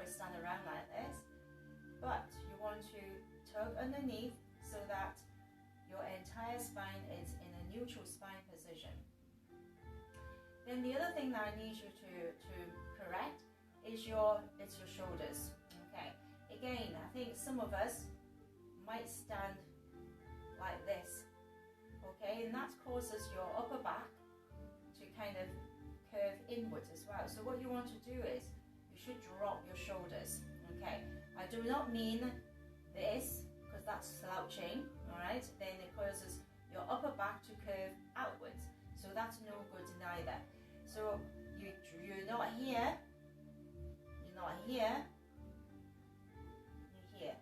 always stand around like this, but you want to tug underneath so that your entire spine is in a neutral spine position. Then the other thing that I need you to correct is your shoulders. Okay. Again, I think some of us might stand like this. Okay, and that causes your upper back to kind of curve inwards as well. So what you want to do is you should drop your shoulders. Okay, I do not mean this because that's slouching. All right, then it causes your upper back to curve outwards. So that's no good neither. So you're not here, you're not here, you're here.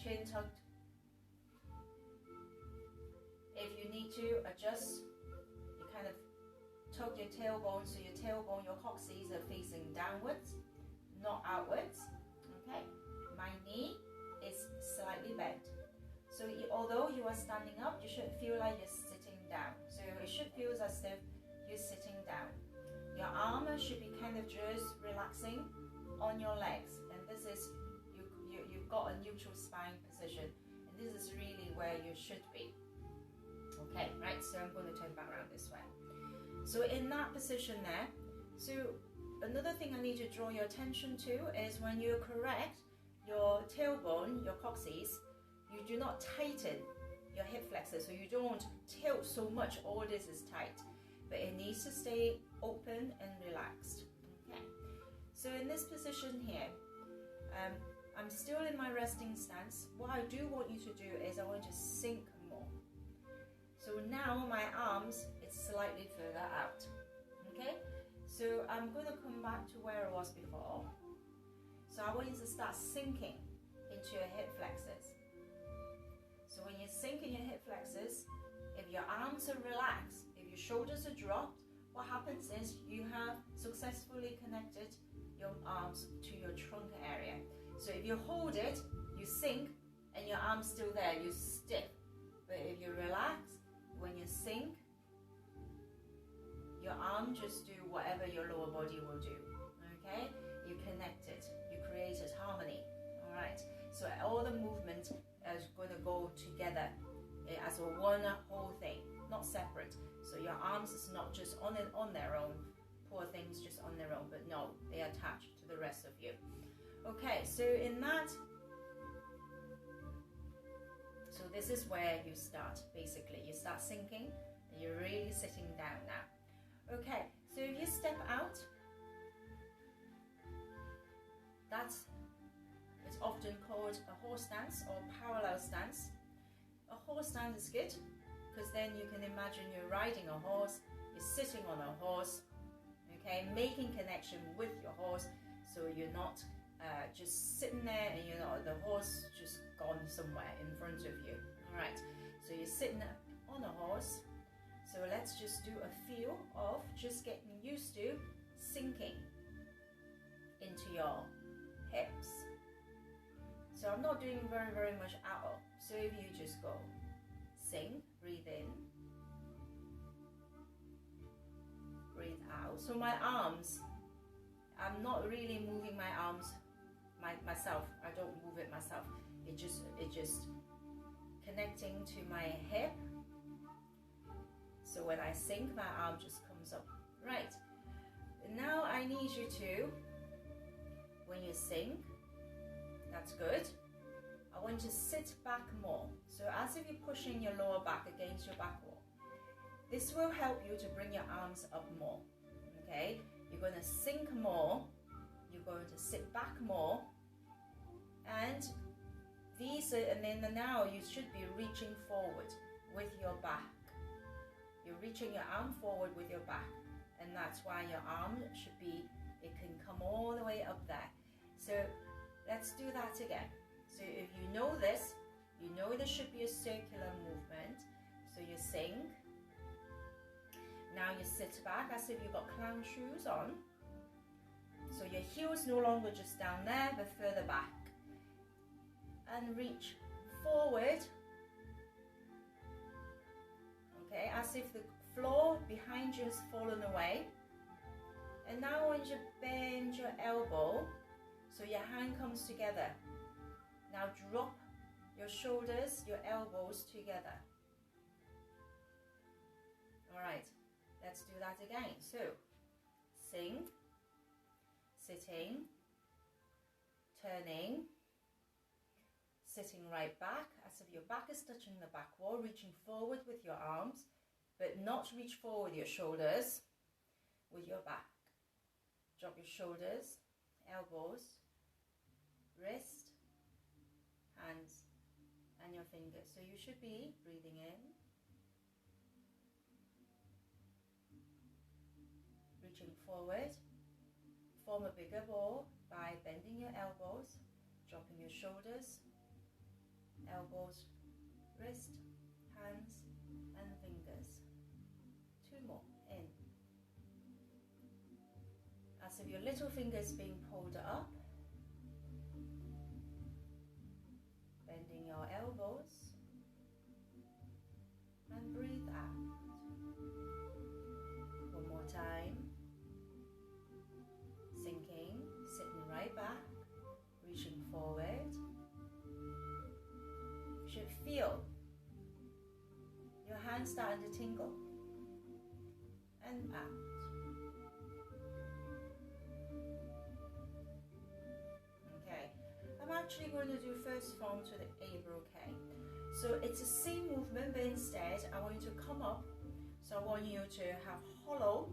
Chin tucked. If you need to adjust, you kind of tug your tailbone so your tailbone, your coccyx are facing downwards, not outwards. Okay, my knee is slightly bent. So although you are standing up, you should feel like you're sitting down. So it should feel as if you're sitting down. Your arm should be kind of just relaxing on your legs, and this is you've got a neutral spine position, and this is really where you should be. Okay, right, so I'm going to turn back around this way. So in that position there, so another thing I need to draw your attention to is when you correct your tailbone, your coccyx, you do not tighten your hip flexors, so you don't tilt so much, all this is tight, but it needs to stay open and relaxed. Okay, so in this position here, I'm still in my resting stance. What I do want you to do is I want you to sink more. So now my arms, it's slightly further out. Okay, so I'm going to come back to where I was before. So I want you to start sinking into your hip flexors. So when you sink in your hip flexors, if your arms are relaxed, if your shoulders are dropped, what happens is you have successfully connected your arms to your trunk area. So if you hold it, you sink, and your arm's still there, you stiff. But if you relax, when you sink, your arm just do whatever your lower body will do. Okay? You connect it, you created harmony. All right? So all the movement is going to go together as a one whole thing, not separate. So your arms is not just on their own, poor things just on their own, but no, they are attached to the rest of you. Okay, so in that, so this is where you start, basically. You start sinking, and you're really sitting down now. Okay, so if you step out, it's often called a horse stance or parallel stance. A horse stance is good, because then you can imagine you're riding a horse, you're sitting on a horse, okay, making connection with your horse, so you're not just sitting there and you're not, the horse just gone somewhere in front of you. All right, so you're sitting on a horse. So let's just do a feel of just getting used to sinking into your hips. So I'm not doing very much at all. So if you just go sink, breathe in, breathe out. So my arms, I'm not really moving my arms myself. I don't move it myself. It just connecting to my hip. So when I sink, my arm just comes up. Right. Now I need you to, when you sink, that's good. I want you to sit back more. So as if you're pushing your lower back against your back wall. This will help you to bring your arms up more. Okay? You're going to sink more. You're going to sit back more. And then now you should be reaching forward with your back. You're reaching your arm forward with your back. And that's why your arm should be, it can come all the way up there. So let's do that again. So if you know this, you know there should be a circular movement. So you sink. Now you sit back as if you've got clown shoes on. So your heel's no longer just down there, but further back. And reach forward. Okay, as if the floor behind you has fallen away. And now I want you to bend your elbow so your hand comes together. Now drop your shoulders, your elbows together. All right, let's do that again. So, sing, sitting, turning, sitting right back as if your back is touching the back wall, reaching forward with your arms, but not reach forward your shoulders with your back. Drop your shoulders, elbows, wrist, hands, and your fingers. So you should be breathing in, reaching forward, form a bigger ball by bending your elbows, dropping your shoulders, elbows, wrist, hands, and fingers. 2 more, in. As if your little fingers being pulled up, bending your elbows, and breathe out. 1 more time. Sinking, sitting right back, reaching forward. You should feel your hands starting to tingle, and out. Okay, I'm actually going to do first form to the A-K. So it's the same movement, but instead I want you to come up. So I want you to have hollow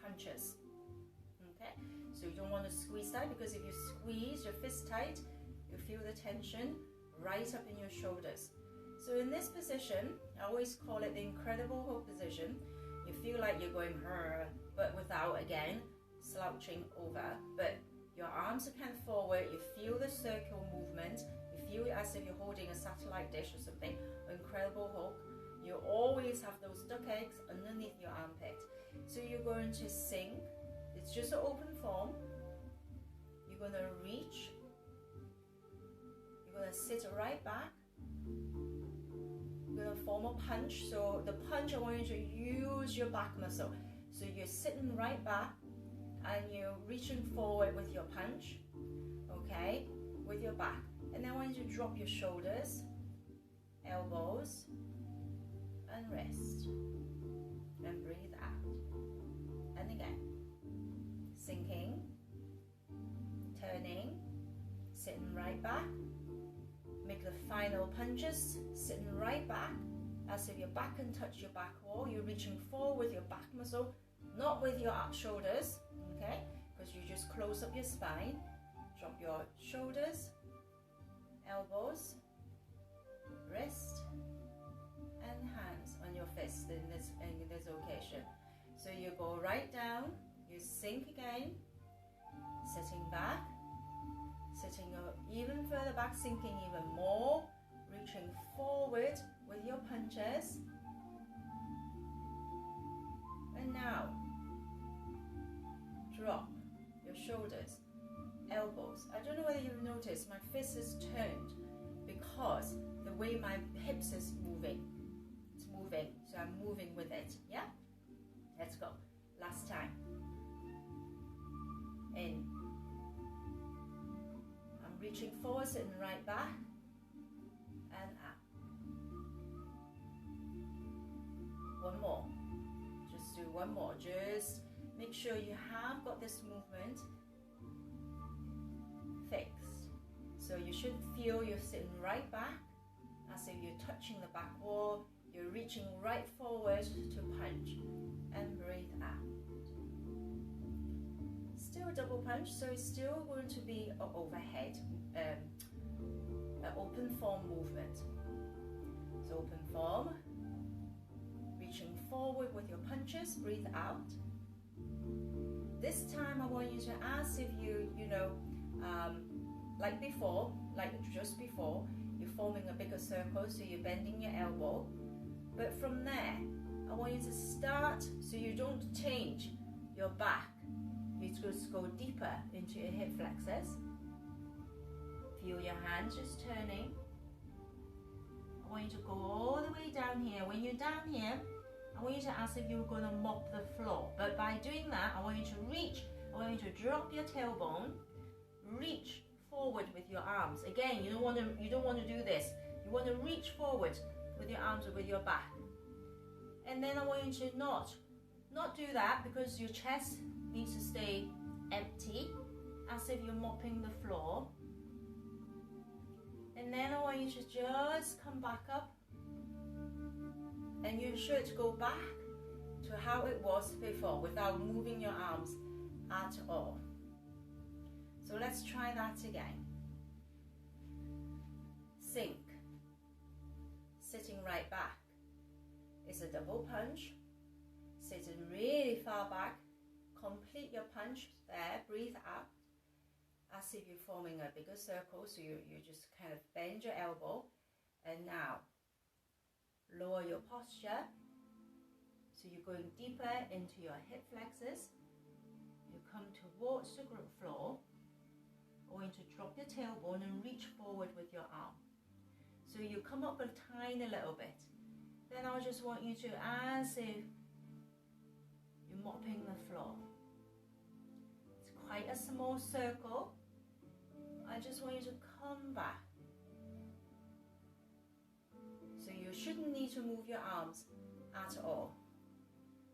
punches. Okay, so you don't want to squeeze tight, because if you squeeze your fist tight, you feel the tension right up in your shoulders. So in this position, I always call it the incredible hook position. You feel like you're going but without, again, slouching over. But your arms are kind of forward, you feel the circle movement, you feel it as if you're holding a satellite dish or something, incredible hook. You always have those duck eggs underneath your armpit. So you're going to sink. It's just an open form. You're going to reach. You're going to sit right back. You're going to form a punch. So the punch, I want you to use your back muscle. So you're sitting right back and you're reaching forward with your punch, okay, with your back. And then I want you to drop your shoulders, elbows, and wrist. And breathe out. And again. Sinking, turning, sitting right back. Make the final punches, sitting right back, as if your back can touch your back wall. You're reaching forward with your back muscle, not with your shoulders, okay? Because you just close up your spine. Drop your shoulders, elbows, wrist, and hands on your fist in this occasion. So you go right down. You sink again, sitting back, sitting even further back, sinking even more, reaching forward with your punches. And now, drop your shoulders, elbows. I don't know whether you've noticed, my fist is turned because the way my hips is moving. It's moving, so I'm moving with it, yeah? Let's go. Last time. In. I'm reaching forward, sitting right back, and out. 1 more. Just do 1 more. Just make sure you have got this movement fixed. So you should feel you're sitting right back, as if you're touching the back wall. You're reaching right forward to punch, and breathe out. Still a double punch, so it's still going to be an overhead, an open form movement. So open form, reaching forward with your punches, breathe out. This time I want you to, as if like before, like just before, you're forming a bigger circle, so you're bending your elbow. But from there, I want you to start, so you don't change your back. You just go deeper into your hip flexors. Feel your hands just turning. I want you to go all the way down here. When you're down here, I want you to as if you're going to mop the floor. But by doing that, I want you to reach, I want you to drop your tailbone, reach forward with your arms. Again, you don't want to do this. You want to reach forward with your arms or with your back. And then I want you to not do that, because your chest needs to stay empty, as if you're mopping the floor. And then I want you to just come back up, and you should go back to how it was before without moving your arms at all. So let's try that again. Sink, sitting right back. It's a double punch. Sitting really far back. Complete your punch there. Breathe out as if you're forming a bigger circle. So you just kind of bend your elbow. And now lower your posture. So you're going deeper into your hip flexors. You come towards the floor. I want you to drop your tailbone and reach forward with your arm. So you come up a tiny little bit. Then I just want you to, as if you're mopping the floor. It's quite a small circle. I just want you to come back. So you shouldn't need to move your arms at all.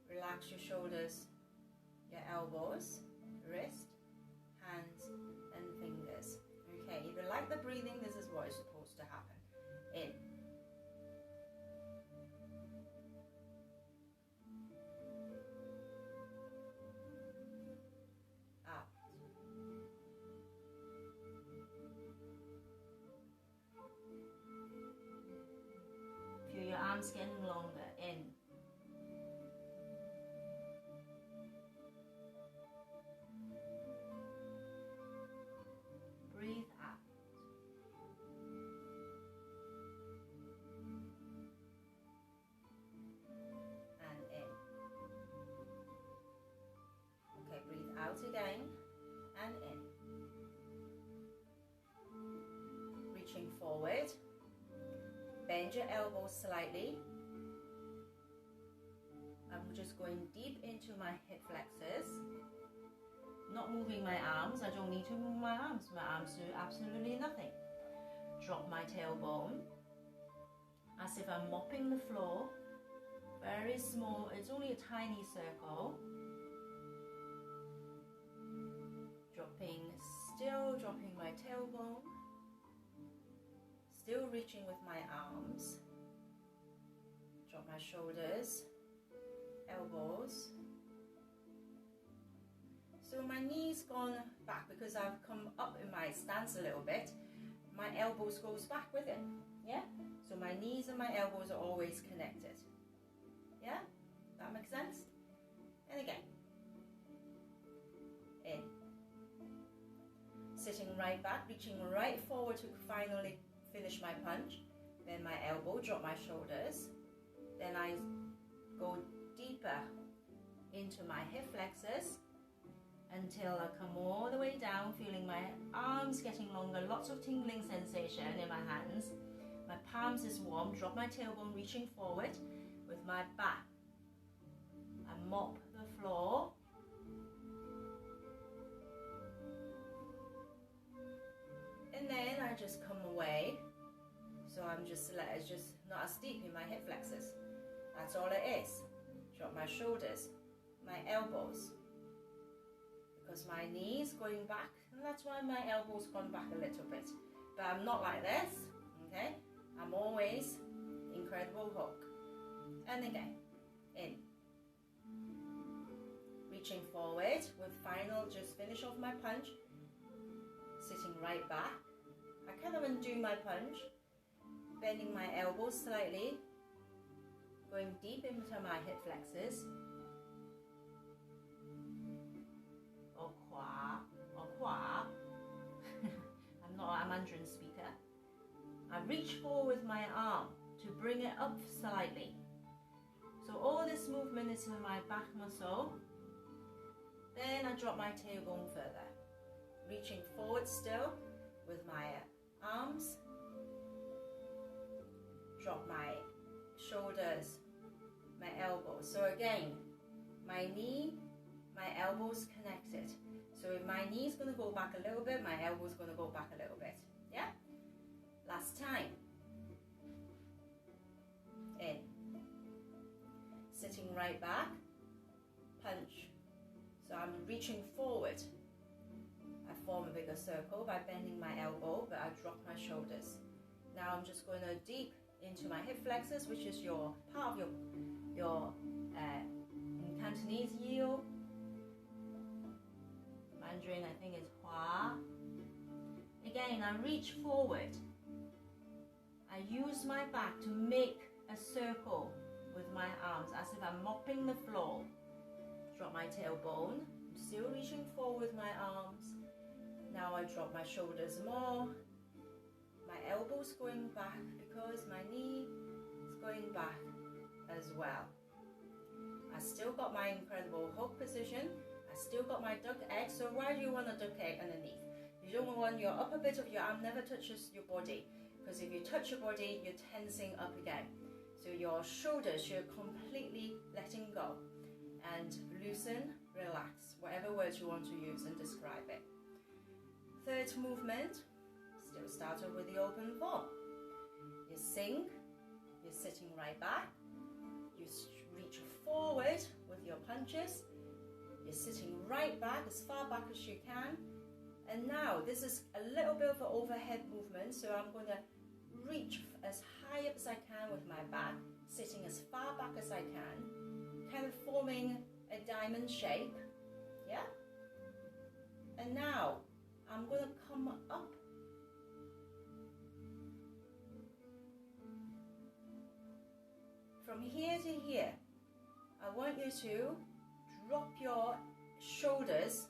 Relax your shoulders, your elbows, wrist, hands, and fingers. Okay, if you like the breathing, this is what is supposed to happen. In. Out. Feel your arms getting longer. In. Breathe out. And in. Okay, breathe out again and in. Reaching forward. Bend your elbows slightly. I'm just going deep into my hip flexors. Not moving my arms. I don't need to move my arms. My arms do absolutely nothing. Drop my tailbone as if I'm mopping the floor. Very small. It's only a tiny circle. Still dropping my tailbone. Still reaching with my arms. Drop my shoulders, elbows. So my knees gone back because I've come up in my stance a little bit. My elbows goes back with it. Yeah? So my knees and my elbows are always connected. Yeah? That makes sense? And again. In. Sitting right back, reaching right forward to finally finish my punch. Then my elbow, drop my shoulders. Then I go deeper into my hip flexors until I come all the way down, feeling my arms getting longer, lots of tingling sensation in my hands. My palms is warm, drop my tailbone, reaching forward with my back. I mop the floor. And then I just come away. So I'm just not as deep in my hip flexors. That's all it is. Drop my shoulders, my elbows. Because my knees going back, and that's why my elbows gone back a little bit. But I'm not like this, okay? I'm always incredible hook. And again, in. Reaching forward with final, just finish off my punch. Sitting right back. I kind of undo my punch. Bending my elbows slightly. Going deep into my hip flexors. I'm not a Mandarin speaker. I reach forward with my arm to bring it up slightly. So all this movement is in my back muscle. Then I drop my tailbone further. Reaching forward still with my arms. Drop my shoulders, my elbow. So again, my knee, my elbow's connected. So if my knee's going to go back a little bit, my elbow's going to go back a little bit. Yeah? Last time. In. Sitting right back. Punch. So I'm reaching forward. I form a bigger circle by bending my elbow, but I drop my shoulders. Now I'm just going to deep into my hip flexors, which is your part of your in Cantonese, yield. Mandarin, I think, is hua. Again, I reach forward. I use my back to make a circle with my arms, as if I'm mopping the floor. Drop my tailbone. I'm still reaching forward with my arms. Now I drop my shoulders more. My elbow's going back because my knee is going back as well. I still got my incredible hook position. I still got my duck egg. So why do you want a duck egg underneath? You don't want your upper bit of your arm never touches your body, because if you touch your body, you're tensing up again. So your shoulders, you're completely letting go. And loosen, relax, whatever words you want to use and describe it. Third movement, still start off with the open form. You sink, you're sitting right back. You reach forward with your punches. You're sitting right back, as far back as you can. And now, this is a little bit of an overhead movement, so I'm going to reach as high up as I can with my back, sitting as far back as I can, kind of forming a diamond shape, yeah? And now, I'm going to come up. From here to here, I want you to drop your shoulders,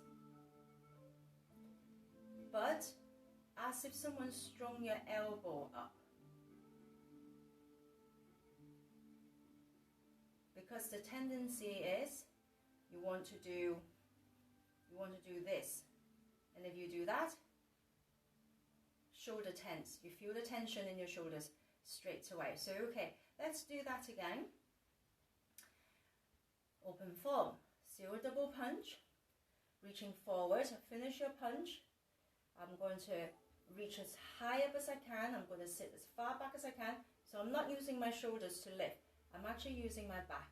but as if someone strung your elbow up. Because the tendency is you want to do this. And if you do that, shoulder tense. You feel the tension in your shoulders straight away. So okay, let's do that again. Open form. Still a double punch. Reaching forward. Finish your punch. I'm going to reach as high up as I can. I'm going to sit as far back as I can. So I'm not using my shoulders to lift. I'm actually using my back.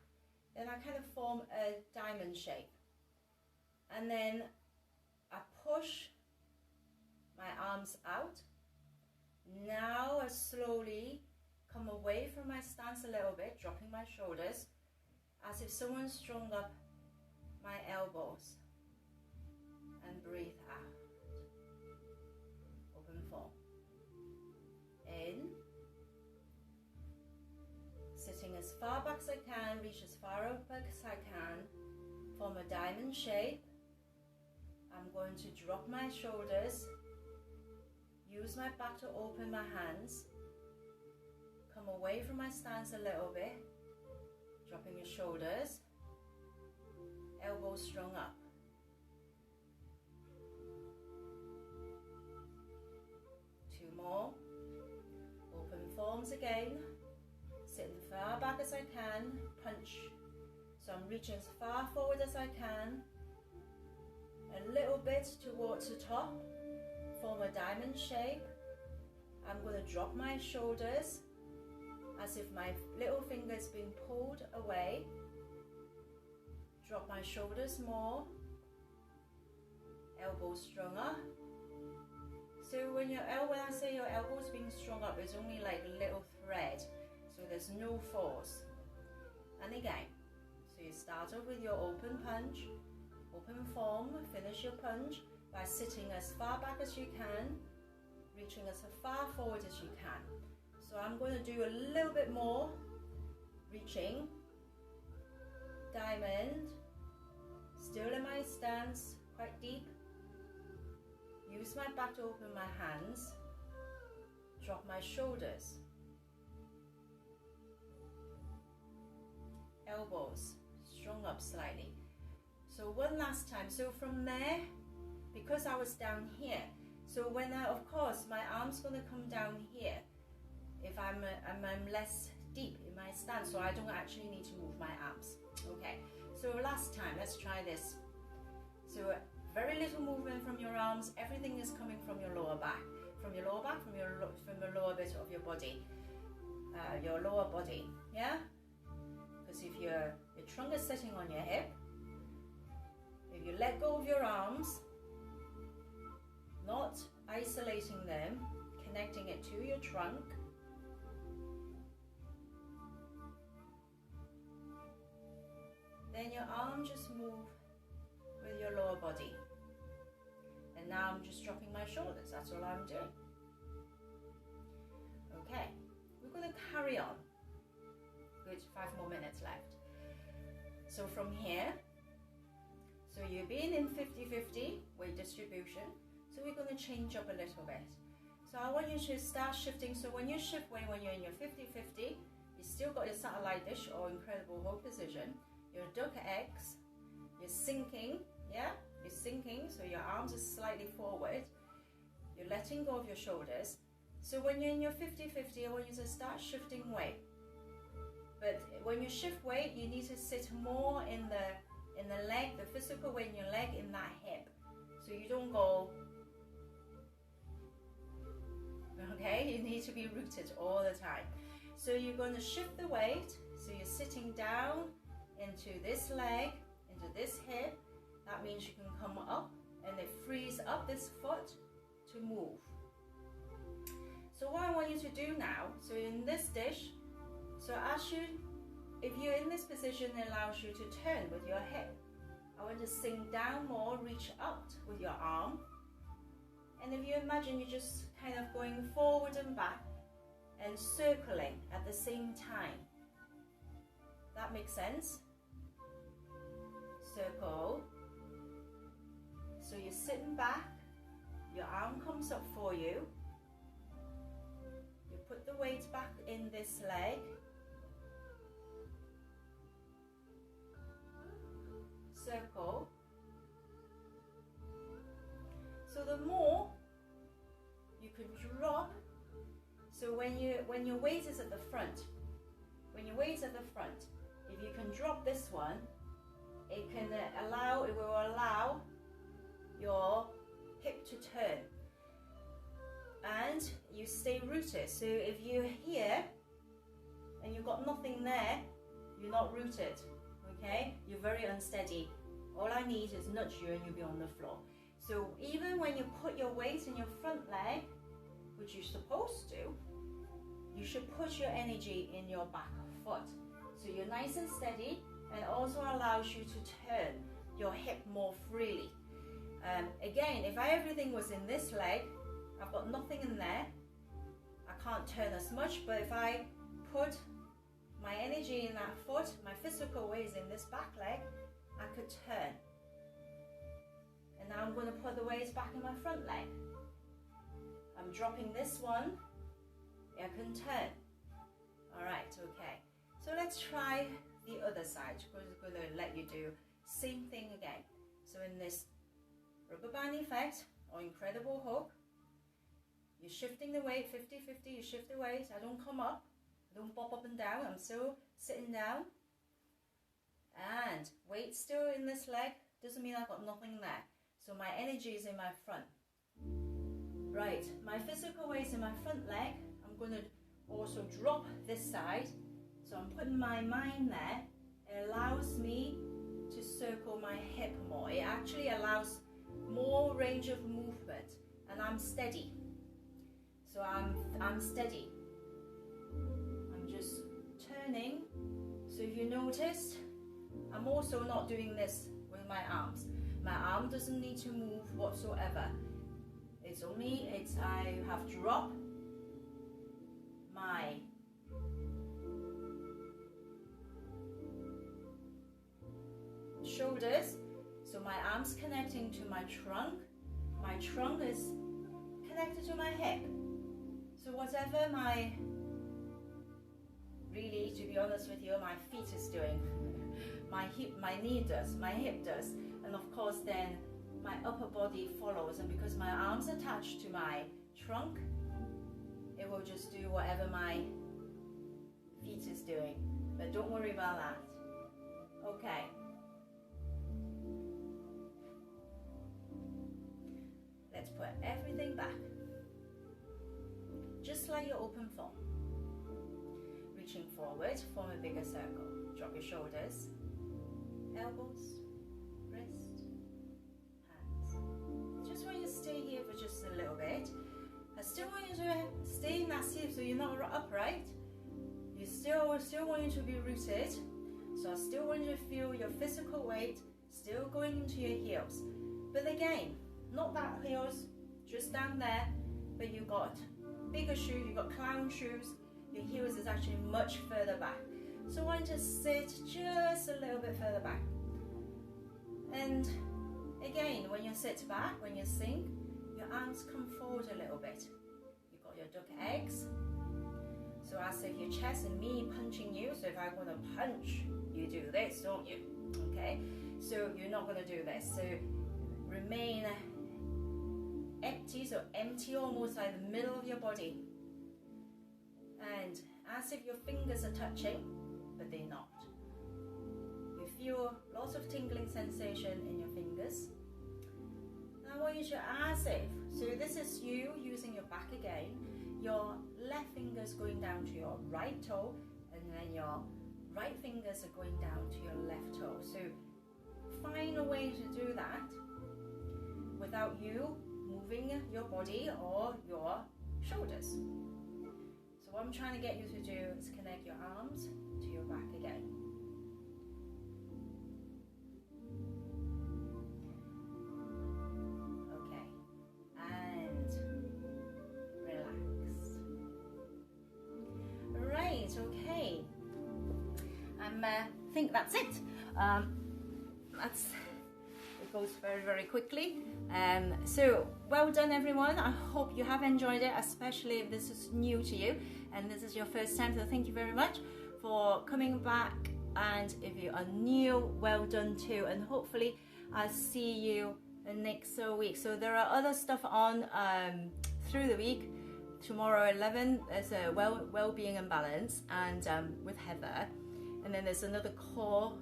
Then I kind of form a diamond shape. And then I push my arms out. Now I slowly come away from my stance a little bit, dropping my shoulders, as if someone strung up my elbows. And breathe out. Open form. In. Sitting as far back as I can, reach as far up as I can, form a diamond shape. I'm going to drop my shoulders, use my back to open my hands, come away from my stance a little bit, dropping your shoulders, elbows strung up. Two more. Open forms again. Sit as far back as I can, punch. So I'm reaching as far forward as I can, a little bit towards the top, form a diamond shape. I'm going to drop my shoulders as if my little finger's been pulled away. Drop my shoulders more, elbows strung up. So when I say your elbows being strung up, it's only like a little thread. So there's no force. And again, so you start off with your open punch, open form, finish your punch by sitting as far back as you can, reaching as far forward as you can. So I'm going to do a little bit more, reaching, diamond, still in my stance, quite deep. Use my back to open my hands, drop my shoulders. Elbows strung up slightly. So one last time. So from there, because I was down here, so when of course my arm's going to come down here if I'm less deep in my stance, so I don't actually need to move my arms. Okay, so last time, let's try this. So very little movement from your arms, everything is coming from your lower back. From your lower back, from the lower bit of your body. Your lower body, yeah? Because if your trunk is sitting on your hip, if you let go of your arms, not isolating them, connecting it to your trunk, then your arm just move with your lower body. And now I'm just dropping my shoulders, that's all I'm doing. Okay, we're going to carry on. Good, 5 more minutes left. So from here, so you've been in 50-50 weight distribution, so we're going to change up a little bit. So I want you to start shifting. So when you shift weight, when you're in your 50-50, you still got your satellite dish or incredible hold position, your duck eggs, you're sinking, yeah? You're sinking, so your arms are slightly forward. You're letting go of your shoulders. So when you're in your 50-50, I want you to start shifting weight. But when you shift weight, you need to sit more in the leg, the physical weight in your leg, in that hip. So you don't go, okay? You need to be rooted all the time. So you're going to shift the weight. So you're sitting down into this leg, into this hip. That means you can come up and it frees up this foot to move. So what I want you to do now, so in this dish, so if you're in this position, it allows you to turn with your hip. I want you to sink down more, reach out with your arm. And if you imagine you're just kind of going forward and back and circling at the same time. That makes sense? Circle. So you're sitting back, your arm comes up for you. You put the weight back in this leg. Circle. So the more you can drop, so when your weight is at the front, if you can drop this one, it will allow your hip to turn and you stay rooted. So if you're here and you've got nothing there, you're not rooted, okay? You're very unsteady. All I need is nudge you and you'll be on the floor. So even when you put your weight in your front leg, which you're supposed to, you should put your energy in your back foot. So you're nice and steady, and also allows you to turn your hip more freely. Again, if everything was in this leg, I've got nothing in there, I can't turn as much, but if I put my energy in that foot, my physical weight is in this back leg, I could turn. And now I'm going to put the weight back in my front leg. I'm dropping this one, I can turn. Alright, okay. So let's try the other side, because we're going to let you do same thing again. So in this rubber band effect or incredible hook, you're shifting the weight 50-50, you shift the weight, I don't come up, I don't pop up and down, I'm still sitting down. And weight still in this leg, doesn't mean I've got nothing there. So my energy is in my front. Right, my physical weight is in my front leg. I'm going to also drop this side. So I'm putting my mind there. It allows me to circle my hip more. It actually allows more range of movement, and I'm steady. So I'm steady. I'm just turning. So if you noticed, I'm also not doing this with my arms. My arm doesn't need to move whatsoever. I have dropped my shoulders, so my arm's connecting to my trunk. My trunk is connected to my hip. So whatever really, to be honest with you, my feet is doing, my knee does, my hip does, and of course then my upper body follows. And because my arm's attached to my trunk, it will just do whatever my feet is doing, but don't worry about that. Okay. Let's put everything back. Just like your open form. Reaching forward, form a bigger circle. Drop your shoulders, elbows, wrist, hands. Just want you to stay here for just a little bit. I still want you to stay in that seat so you're not upright. You still want you to be rooted. So I still want you to feel your physical weight still going into your heels. But again, not that heels, just down there, but you got bigger shoes, you got clown shoes, your heels is actually much further back. So I want you to sit just a little bit further back. And again, when you sit back, when you sink, your arms come forward a little bit. You've got your duck eggs. So as if your chest and me punching you. So if I want to punch, you do this, don't you? Okay? So you're not going to do this. So remain empty, so empty almost like the middle of your body. And as if your fingers are touching, but they're not. You feel lots of tingling sensation in your fingers. I want you to as if, so this is you using your back again, your left fingers going down to your right toe, and then your right fingers are going down to your left toe. So find a way to do that without you moving your body or your shoulders. So what I'm trying to get you to do is connect your arms to your back again. Okay, and relax. Right, okay. I think that's it. It goes very, very quickly. So well done, everyone. I hope you have enjoyed it, especially if this is new to you and this is your first time. So thank you very much for coming back, and if you are new, well done too, and hopefully I'll see you next week. So there are other stuff on through the week. Tomorrow 11 there's a well-being and balance, and with Heather, and then there's another core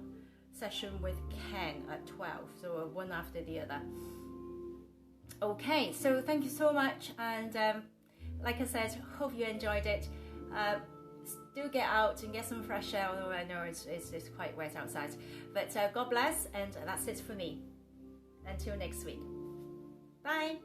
session with Ken at 12, so one after the other. Okay, so thank you so much, and like I said, hope you enjoyed it. Do get out and get some fresh air, although I know it's quite wet outside, but God bless, and that's it for me. Until next week, bye.